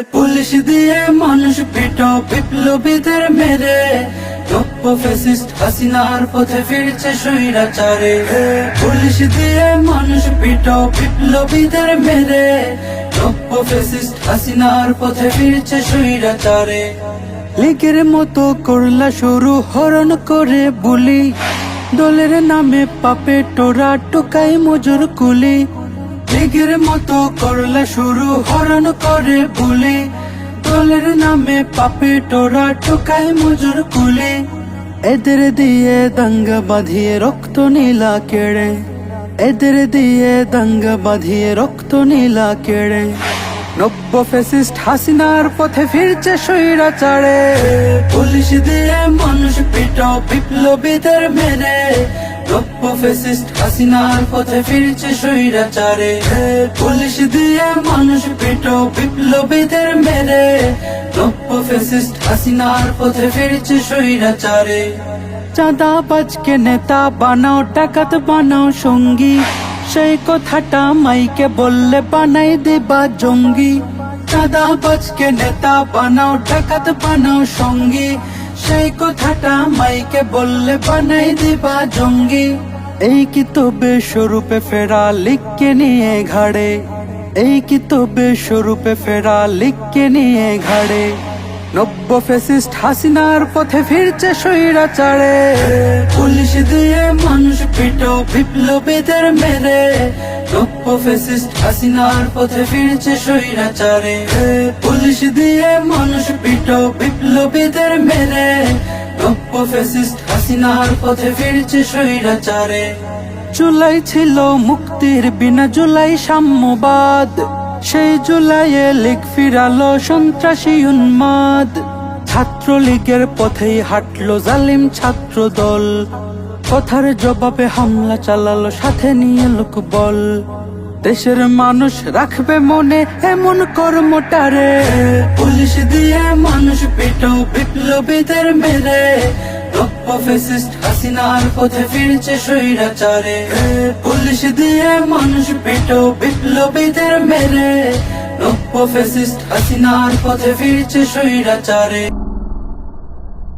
Police দিয়ে মানুষ পিটো বিপ্লবীদের মেরে, নব্য ফ্যাসিস্ট হাসিনার পথে ফিরছে স্বৈরাচারে। পুলিশ দিয়ে মানুষ পিটো বিপ্লবীদের মেরে, নব্য ফ্যাসিস্ট হাসিনার পথে ফিরছে স্বৈরাচারে। লীগের মতো করলা শুরু হরণ করে বুলি, দলের নামে পাপে টোরা টোকাই মজুর কুলি। লীগের মতো করলা শুরু হরণ করে বুলি, দলের নামে পাপে টোরা টোকাই মজুর কুলি। এদের দিয়ে দাঙ্গা বাঁধিয়ে রক্ত নীলা কেড়ে, এদের দিয়ে দাঙ্গা বাঁধিয়ে রক্ত নীলা কেড়ে। নব্য ফ্যাসিস্ট হাসিনার পথে ফিরছে স্বৈরাচারে। পুলিশ দিয়ে মানুষ পিটো বিপ্লবীদের মেরে, নব্য ফ্যাসিস্ট হাসিনার পথে ফিরছে স্বৈরাচারে। পুলিশ দিয়ে মানুষ পিটো বিপ্লবীদের মেরে, নব্য ফ্যাসিস্ট হাসিনার পথে ফিরছে স্বৈরাচারে। চাঁদাবাজকে নেতা বানাও, ডাকাত বানাও সঙ্গী, সেই কথাটা মাইকে বললে বানাই দেবা জঙ্গি। চাঁদাবাজকে নেতা বানাও, ডাকাত বানাও সঙ্গী, সেই কথাটা মাইকে বললে বানাই দেবা জঙ্গি। এই কি তবে স্বরূপে ফেরা লিখকে নিয়ে ঘাড়ে, এই কি তবে স্বরূপে ফেরা লিখকে নিয়ে ঘাড়ে। নব্য ফ্যাসিস্ট হাসিনার পথে ফিরছে স্বৈরাচারে। পুলিশ দিয়ে মানুষ পিটো বিপ্লবীদের মেরে, নব্য ফ্যাসিস্ট হাসিনার পথে ফিরছে স্বৈরাচারে। পুলিশ দিয়ে মানুষ পিটো বিপ্লবীদের মেরে, নব্য ফ্যাসিস্ট হাসিনার পথে ফিরছে স্বৈরাচারে। জুলাই ছিল মুক্তির বিনা, জুলাই সাম্যবাদ, সেই জুলাইয়ে লীগ ফিরালো সন্ত্রাসী উন্মাদ। ছাত্রলীগের পথেই হাঁটলো জালিম ছাত্র দল, কথার জবাবে হামলা চালালো সাথে নিয়ে লোকবল। দেশের মানুষ রাখবে মনে এমন কর্মটারে। পুলিশ দিয়ে মানুষ পিটো বিপ্লবীদের মেরে, নব্য ফ্যাসিস্ট হাসিনার পথে ফিরছে স্বৈরাচারে। পুলিশ দিয়ে মানুষ পিটো বিপ্লবীদের মেরে, নব্য ফ্যাসিস্ট হাসিনার পথে ফিরছে স্বৈরাচারে।